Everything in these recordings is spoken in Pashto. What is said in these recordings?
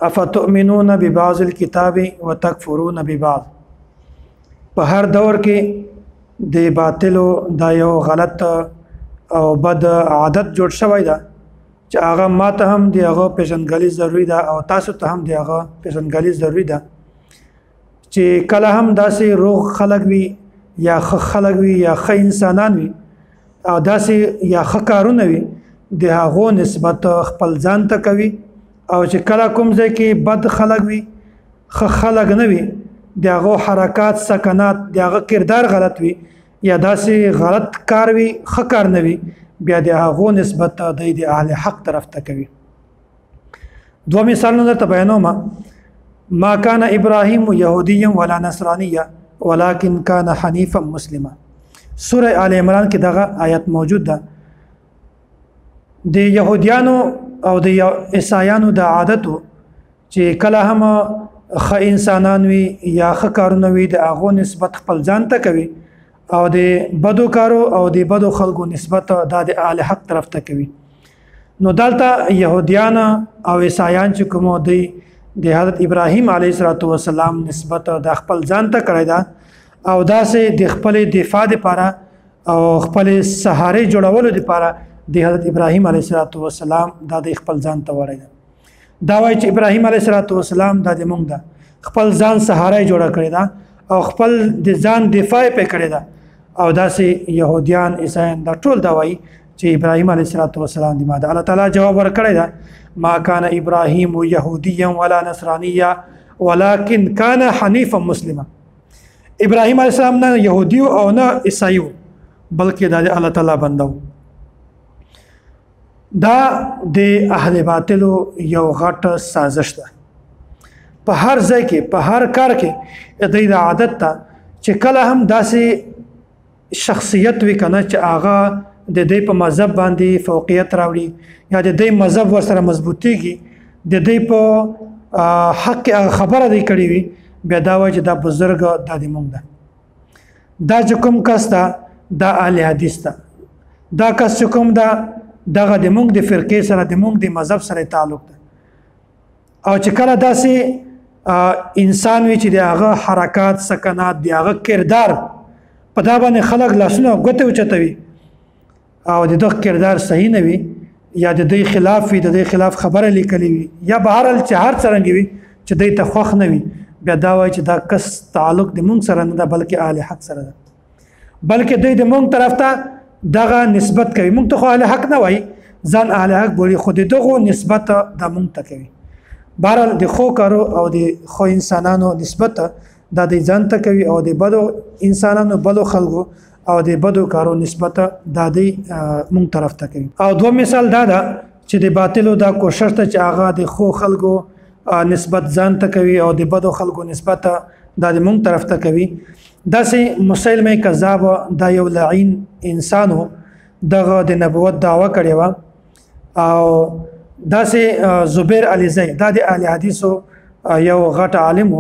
افتؤمنون ببعض الكتاب وتکفرون ببعض. په هر دور کې د باطلو دا یو غلط او بد عادت جوړ شوی ده چې هغه ماته هم دی هغه پیژندګلي ضروری ده او تاسو ته هم دی هغه پیژندګلي ضروری ده چې کله هم داسې روغ خلک وي یا ښه خلک وي یا ښه انسانان وي او داسې یا ښه کارونه وي د هغو نسبت خپل ځان ته کوي او چې کله کوم ځای کې بد خلک وي ښه خلک نه وي د هغو حرکات سکنات د هغه کردار غلط وي یا داسې غلط کار وي ښه کار نه وي بیا د هغو نسبت د اهل حق طرف ته کوي. دوه مثالونه درته بیانوم. ما کان ابراهیم یهودیا ولا نصرانیا ولكن کان حنیفا مسلما. سوره آل عمران کې دغه آیت موجود ده. د یهودیانو او د عیسایانو د عادتو چې کله هم ښه انسانان وي یا ښه کارونه وي د هغو نسبت خپل ځان ته کوي او د بدو کارو او د بدو خلکو نسبت دا د اهل حق طرف ته کوي. نو دلته یهودیان او عیسایان چې کوم دی د حضرت ابراهیم علیه السلام نسبت د خپل ځان ته کړی ده او داسې د خپل دفاع لپاره او خپل سهارې جوړولو لپاره د حضرت ابراهیم علیه السلام دا د خپل ځان ته وړی ده. دا وایي چې ابراهیم علیه السلام دا د مونږ ده خپل ځان سهارې جوړه کړې ده او خپل د ځان دفاع پې کړې ده او داسې یهودیان عیسایان دا ټول دا وایي چې ابراهیم علیه السلام دی ما ده. الله تعالی جواب ورکړی ده ما کان ابراهیم یهودیا ولا نصرانیا ولكن کان حنیفا مسلما. ابراهیم علیه السلام نه یهودی او نه عیسائی بلکې دا د الله تعالی بنده. دا د اهل باطلو یو غټ سازش ده. په هر ځای کې په هر کار کې د عادت ته چې کله هم داسې شخصیت وي کنه چې هغه د دې په مذهب باندې فوقیت راوړي یا د دې مذهب ورسره مضبوطیږي د دې په حق خبره دی کړې وي بیا دا وایي چې دا بزرګ دا د مونږ ده. دا چې کوم کس ده دا اهل حدیث ده. دا کس چې کوم ده دغه د مونږ د فرقې سره د مونږ د مذهب سره تعلق ده. او چې کله داسې انسان وي چې د هغه حرکات سکنات د هغه کردار په دا باندې خلک لاسونه ګوتې اوچتوي او د دغه کردار صحیح نه وي یا د دوی خلاف وي د دوی خلاف خبره لیکلې وي یا بهرحال چې هر څرنګه وي چې دوی ته خوښ نه وي بیا دا وایي چې دا کس تعلق د مونږ سره نه ده بلکې اهل حق سره ده بلکې دوی د مونږ طرف ته دغه نسبت کوي. مونږ ته خو اهل حق نه وایي ځان اهل حق بولي خو د دغو نسبت دا مونږ ته کوي. بهرحال د ښو کارو او د ښو انسانانو نسبت دا د ځان ته کوي او د بدو انسانانو بدو خلکو او د بدو کارو نسبت دا د مونږ طرف ته کوي. او دوه مثال دا ده چې د باطلو دا کوشش ته چې هغه د ښو خلکو نسبت ځان ته کوي او د بدو خلکو نسبت دا د مونږ طرف ته کوي. داسې مسیلمه کذاب دا یو لعین انسانو دغه د نبوت دعوه کړې وه او داسې زبیر علیزی دا د اهل حدیثو یو غټ عالم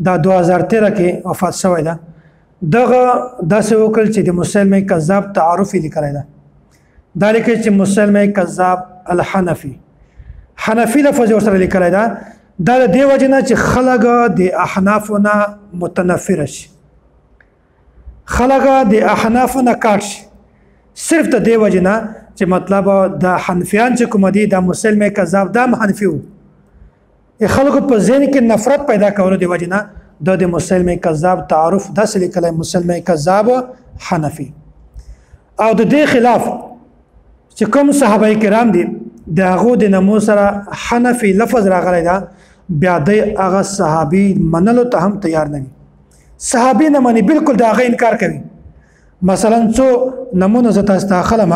دا 2013 کې وفات شوی ده. دغه داسې وکړل چې د مسیلمه کذاب تعارف یې لیکلی ده. دا لیکي چې مسیلمه کذاب الحنفي حنفي لفظ ورسره لیکلی ده. دا د دې وجې نه چې خلک د احنافو نه متنفره شي خلک د احنافو نه کاټ شي صرف د دې وجې نه چې مطلب د حنفیان چې کوم دي د مسلمه کذاب دا حنفي وو خلکو په ذهن کې نفرت پیدا کولو د وجې نه د مسلمه کذاب تعارف داسې لیکلی مسلمه کذاب حنفي. او د دې خلاف چې کوم صحابه کرام دي د هغو د نمو سره حنفي لفظ راغلی ده بیا د هغه صحابي منلو ته هم تیار نه وي. صحابي نه مني بالکل د هغه انکار کوي. مثلا څو نمونه زه تاسو ته ښلم.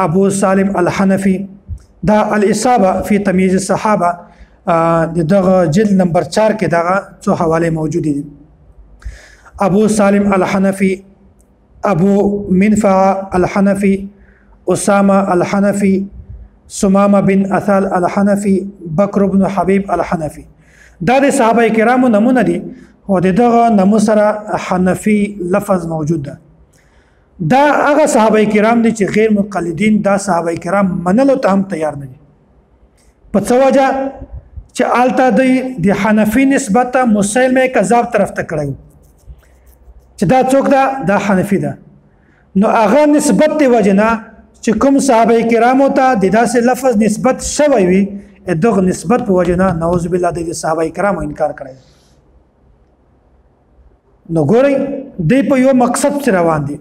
ابو سالم الحنفي دا الاصابه فی تمییز الصحابه دغه جلد نمبر 4 کې دغه څو حواله موجود دي. ابو سالم الحنفي ابو منفع الحنفي اسامه الحنفي سمامه بن اثال الحنفي بکر بن حبیب الحنفي دا د صحابه کرامو نمونه دي او دغه نمو سره حنفي لفظ موجود ده. دا هغه صحابه کرام دي چې غیر مقلدین دا صحابه کرام منلو ته هم تیار نه دي. په څه وجه چې آلته د حنفي نسبت مسلمه کذاب طرف ته کړی چې دا څوک ده دا حنفي ده نو هغه نسبت دی وجنه چې کوم صحابه کرامو ته د داسې لفظ نسبت شوی وي دغه نسبت په وجنه نعوذ بالله د صحابه کرامو انکار کړی نو ګورئ دی په یو مقصد سره روان دي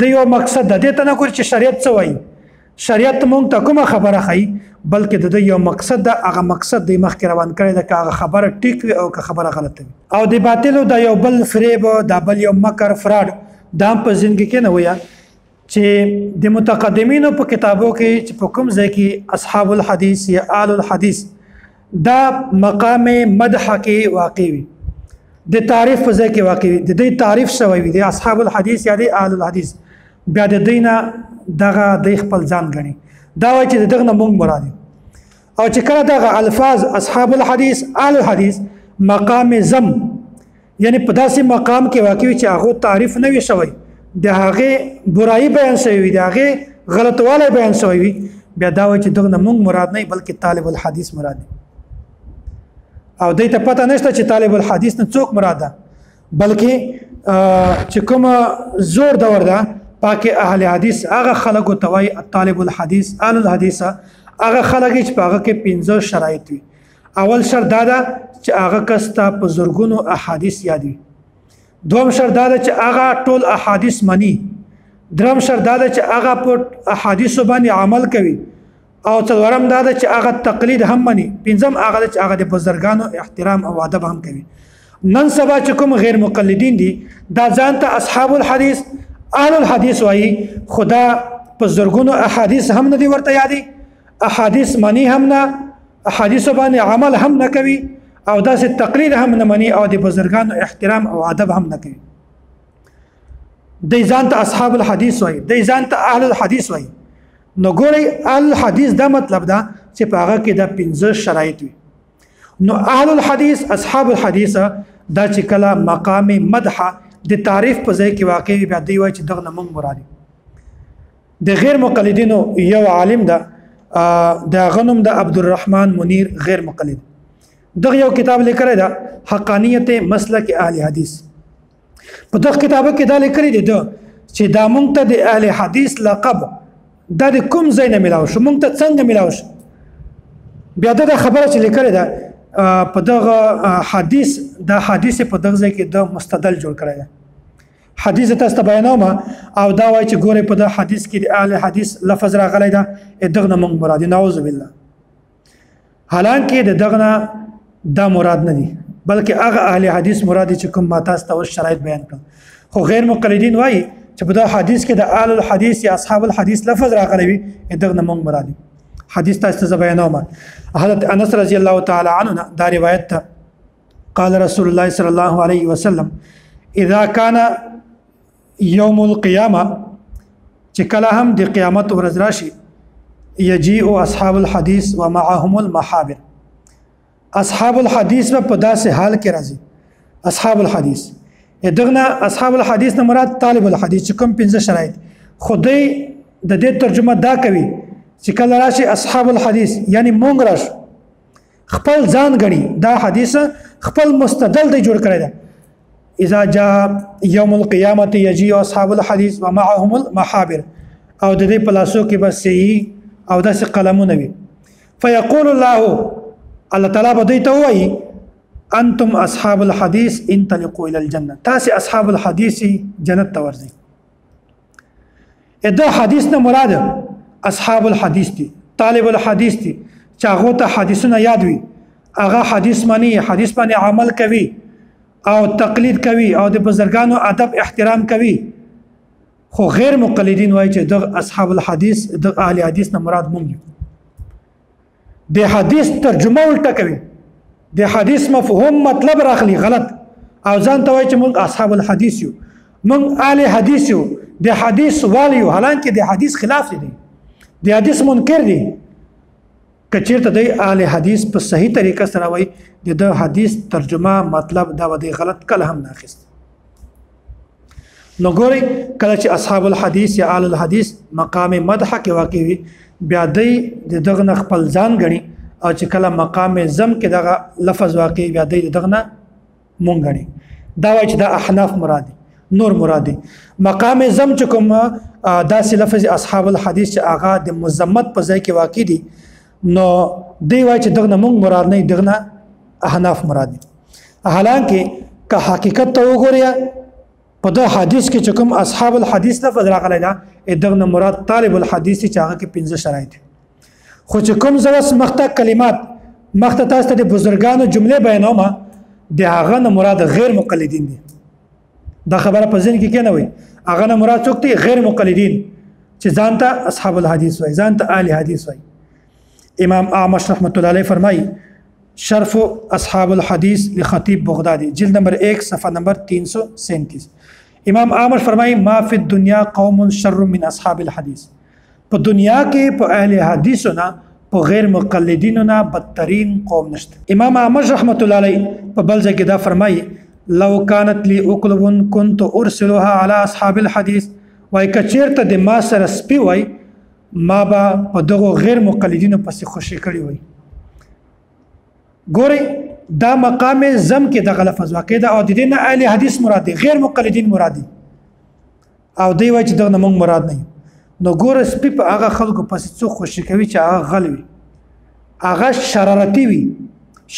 د یو مقصد د دې ته نه ګوري چې شریعت څه وایي شریعت مونږ ته کومه خبره ښایي بلکې د یو مقصد د هغه مقصد د مخکې روان کړی د هغه خبره ټیک وي او که خبره غلطه وي او د باطلو د یو بل فریب د بل یو مکر فراډ دا په ژوندګي کې نه ویا چې د متقدمینو په کتابو کې چې په کوم ځای کې اصحاب الحدیث یا آل الحدیث دا مقام مدح کې واقع وي د تعریف په ځای کې واقع وي د دې تعریف شوی وي د اصحاب الحدیث یا د آل الحدیث بیا د دینه دغه د خپل ځان غني دا وایي چې دغه نه مونږ مراد او چې کله دغه الفاظ اصحاب الحدیث آل الحدیث مقام زم یعنی په داسې مقام کې واقع وي چې هغه تعریف نه وي شوی د هغه برایي بیان شوی وي د هغه غلطواله بیان شوی وي بیا دا وایي چې دغه نه مونږ مراد نه بلکې طالب الحدیث مراد دی او دې ته پته نشته چې طالب الحدیث نه څوک مراد ده بلکې چې کوم زور دور ده پاکه اهل حدیث هغه خلکو توای طالب الحدیث آل الحدیث هغه خلک چې هغه کې 15 شرایط وي اول شرط دا ده چې هغه کستا په زورګونو احادیث یاد وي دوم شرط دا ده چې هغه ټول احادیث مني درم شرط دا ده چې هغه په احادیث باندې عمل کوي او څلورم دا ده چې هغه تقلید هم مني پنځم هغه چې هغه د بزرګانو احترام او ادب هم کوي نن سبا چې کوم غیر مقلدین دي دا ځان ته اصحاب الحدیث آل الحدیث وایي خدا په زرګونو احادیث هم نه دی ورته یادي احادیث منی هم نه احادیث باندې عمل هم نه کوي او داسې تقلید هم نه مني او د بزرګانو احترام او ادب هم نه کوي د ځان ته اصحاب الحدیث وایي د ځان ته اهل الحدیث وایي نو ګورئ الحدیث دا مطلب ده چې په هغه کې د 15 شرایط وي نو اهل الحدیث اصحاب الحدیث دا چې کله مقام مدح د تعریف په ځای کې واقع وي بیا دی وایي چې دغه نه مونږ مراد د غیر مقلدینو یو عالم ده د غنم د عبدالرحمن منیر غیر مقلد دغه یو کتاب لیکلی ده حقانیت مسلک اهل حدیث په دغه کتابه کې دا لیکلی دی چې دا مونږ ته د اهل حدیث لقب دا د کوم ځای نه ملاو شو مونږ ته څنګه ملاو شو بیا دا خبره چې لیکلی ده په دغه حدیث د حدیث په دغه ځای کې د مستدل جوړ کړی ده حدیث تاسو ته بیانوم او دا وایي چې ګوره په دغه حدیث کې د اهل حدیث لفظ راغلی ده دغه نه مونږ مراد نعوذ بالله حالانکه دغه نه دا مراد نه دي بلکې هغه اهل حدیث مراد چې کوم ما تاسو ته شرایط بیان کړل خو غیر مقلدین وایي چې په دغه حدیث کې د آل الحدیث یا اصحاب الحدیث لفظ راغلی وي دغه نه مونږ مراد حدیث تاسو ته بیانوم حضرت انس رضی الله تعالی عنه دا روایت ده قال رسول الله صلی الله علیه وسلم اذا كان يوم القيامه چې کله هم د قیامت ورځ راشي يجيء اصحاب الحديث ومعهم المحابر اصحاب الحديث په داسې حال کې راځي اصحاب الحديث دغه اصحاب الحديث نه مراد طالب الحديث چې کوم 15 شرایط خدای د دې ترجمه دا کوي چې کله راشي اصحاب الحديث یعنی مونږ راشو خپل ځان غړي دا حدیث خپل مستدل دی جوړ کړی دی اذا جاء يوم القيامه يجيء اصحاب الحديث ومعهم المحابر او د دې پلاسو کې بس صحیح او داسې قلمونه وي فيقول الله تعالی به دوی ته وایي انتم اصحاب الحديث انطلقوا الى الجنه تاسې اصحاب الحديث جنت ته ورځئ دا حدیث نه مراد اصحاب الحديث دي طالب الحديث دي چې هغه ته حدیثونه یاد وي هغه حدیث معنی حدیث باندې عمل کوي او تقلید کوي او د بزرګانو ادب احترام کوي خو غیر مقلدین وایي چې د اصحاب الحديث د اهل حدیث نه مراد مونږ د حدیث ترجمه الټه کوي د حدیث مفهوم مطلب راخلی غلط او ځان ته وایي چې مونږ اصحاب الحديث یو مونږ اهل حدیث یو د حدیث والیو حالانکه د حدیث خلاف دي د حدیث منکر دي کچیرته د اهل حدیث په صحیح طریقه سره وایي د حدیث ترجمه مطلب دا ودی غلط کله هم ناخست نو ګوري کله چې اصحاب الحديث یا اهل الحديث مقام مدح کې واقع وي بیا دغه خپل ځان غني او چې کله مقام زم کې دغه لفظ واقع بیا دغه نه مونږ غني دا وایي چې د احناف مرادي نور مرادي مقام زم چې کوم داسې لفظ اصحاب الحديث چې هغه د مزمت په ځای کې واقع دي نو دی وایي چې دغه مونږ مراد نه دغه احناف مرادي حالانکه که حقیقت ته وګورئ په د حدیث کې چې کوم اصحاب الحديث لفظ راغلی دا دغه مراد طالب الحديث چې هغه کې 15 شرایط خو چې کوم زوس مخته کلمات مخته تاسو ته د بزرګانو جمله بیانوم د هغه نه مراد غیر مقلدین دي دا خبره په ځین کې نه وي هغه نه مراد څوک دي غیر مقلدین چې ځانته اصحاب الحديث وای ځانته اهل حدیث وای امام اعمش رحمت الله علیه فرمایي شرف اصحاب الحديث لخطیب بغدادي جلد نمبر 1 صفحه نمبر 337 امام اعمش فرمایي ما فی الدنيا قوم شر من اصحاب الحديث په دنیا کې په اهل حدیثو نه په غیر مقلدینو نه بدترین قوم نشته امام اعمش رحمت الله علیه په بل ځای کې دا فرمایي لو كانت لي اقلب كنت ارسلها على اصحاب الحديث وای کچیرته د ما سره سپی وای ما با په دغه غیر مقلدینو پسې خوشی کړی وای ګوري دا مقام زم کې د لفظ واقع ده او د دې نه اهل حدیث مراد دي غیر مقلدین مراد دي او دی وای چې دغه موږ مراد نه نو ګوره سپی په هغه خلکو پسې څوک خوشی کوي چې هغه غل وي هغه شرارتي وي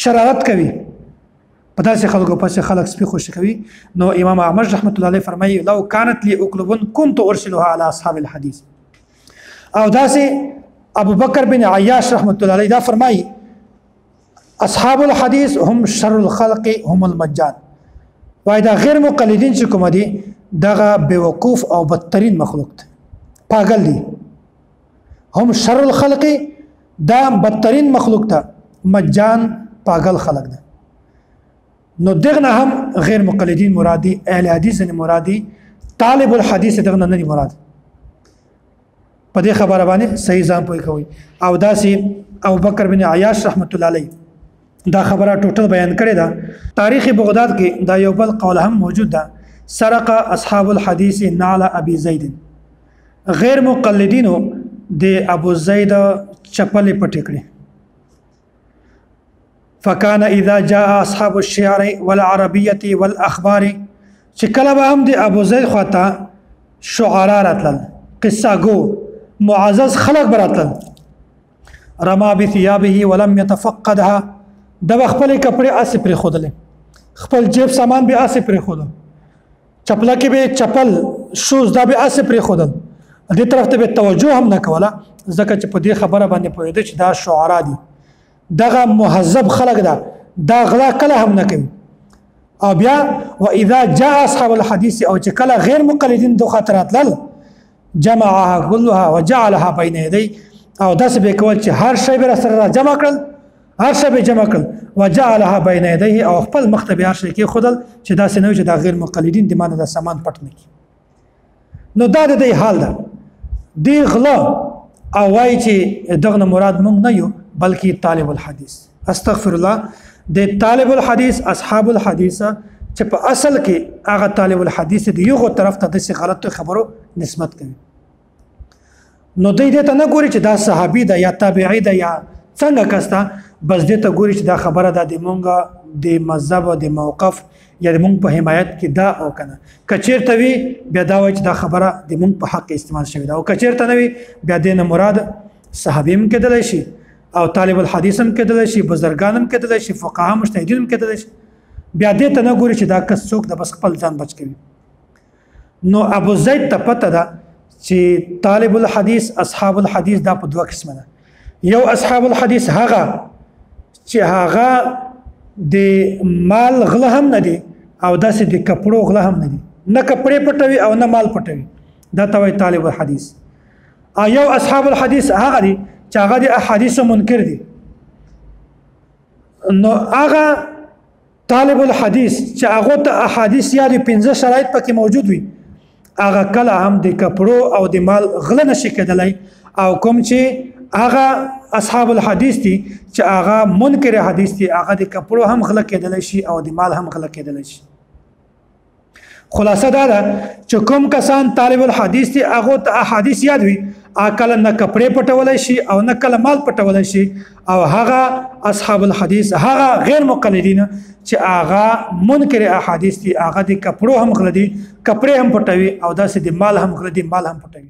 شرارت کوي په داسې خلکو پسې خلک سپی خوشی کوي نو امام احمد رحمت الله علیه فرمایي لو كانت لي اقلب كنت ارسلها على اصحاب الحديث او داسې ابو بکر بن عیاش رحمت الله علیه دا فرمایي اصحاب الحديث هم شر الخلق هم المجان وای دا غیر مقلدین چې کوم دي دغه بیوقوف او بدترین مخلوق دی پاگل دي هم شر الخلق دا بدترین مخلوق ته مجان پاگل خلق ده نو دغه هم غیر مقلدین مرادی اهل حدیث نه مرادی طالب الحديث دغه نه مراد په دې خبره باندې صحیح ځان پوي کوي او داسې ابو بکر بن عیاش رحمت الله علیه دا خبره ټوټل بیان کړی دا تاریخ بغداد کې دا یو بل قول هم موجود ده سرق اصحاب الحديث نعل ابي زید غیر مقلدینو د ابو زید چپل پټ کړي فكان اذا جاء اصحاب الشعر والعربيه والاخبار چې کله به هم د ابو زید خواته شعرا راتل قصه گو معزز خلق براتل رما بثيابه ولم يتفقدها د خپل کپڑے اس پر خودل خپل جیب سامان به اس پر خودل چپلا کې به چپل شوز دا به اس پر خودل دې طرف ته به توجه هم نه کوله ځکه چې په دې خبره باندې پوهېده چې دا شعرا دي دغه مهذب خلق دا غلا کله هم نه کوي او بیا واذا جاء اصحاب الحديث او چې کله غیر مقلدین دو خاطرات لل جمعها كلها وجعلها بين يدي او داس به کول چې هر شی به سره جمع کړل هر شی به جمع کړل وجعلها بين يديه او خپل مختبه هر شی کې خودل چې داس نه چې دا غیر مقلدین د معنی د سامان پټ نه کی نو دا د دې حال ده دی غلا او وای چې دغه مراد مونږ نه یو بلکې طالب الحديث استغفر الله د طالب الحديث اصحاب الحديث چې په اصل کې هغه طالب الحديث دی یو طرف ته د غلط خبرو نسبت کوي نو دوی دې ته نه ګوري چې دا صحابي ده یا تابعي ده یا څنګه کستا بس دې ته ګوري چې دا خبره ده د مونږه د مذهب او د موقف یا د مونږ په حمایت کې دا او کنه کچیرته وی بیا دا وایي چې دا خبره د مونږ په حق استعمال شوی ده او کچیرته نه وی بیا دې نه مراد صحابیم کېدلی شي او طالب الحديث هم کېدلی شي بزرګان هم کېدلی شي فقها مجتهدین هم کېدلی شي بیا دې ته نه ګوري چې دا کس څوک د بس خپل ځان بچ کوي نو ابو زید ته پته ده چې طالب الحديث اصحاب الحديث دا په دوه قسمه ده یو اصحاب الحديث هغه چې هغه د مال غله هم نه دي او داسې د کپړو غله هم نه دي نه کپړې پټوي او نه مال پټوي دا ته وایي طالب الحديث او یو اصحاب الحديث هغه دي چې هغه د احادیث منکر دي نو هغه طالب الحديث چې هغه ته احادیث یا د 15 شرایط پکې موجود وي هغه کله هم د کپړو او د مال غله نشي کېدلی او کوم چې هغه اصحاب الحديث دي چې هغه منکر حدیث دي هغه د کپړو هم غله کېدلی شي او د مال هم غله کېدلی شي خلاصه دا ده چې کوم کسان طالب الحديث دي هغه ته احادیث یاد وي کله نه کپڑے پټولای شي او نه کله مال پټولای شي او هغه اصحاب الحديث هغه غیر مقلدین چې هغه منکر احادیث دي هغه د کپړو هم غلدي کپڑے هم پټوي او داسې د مال هم غلدي مال هم پټوي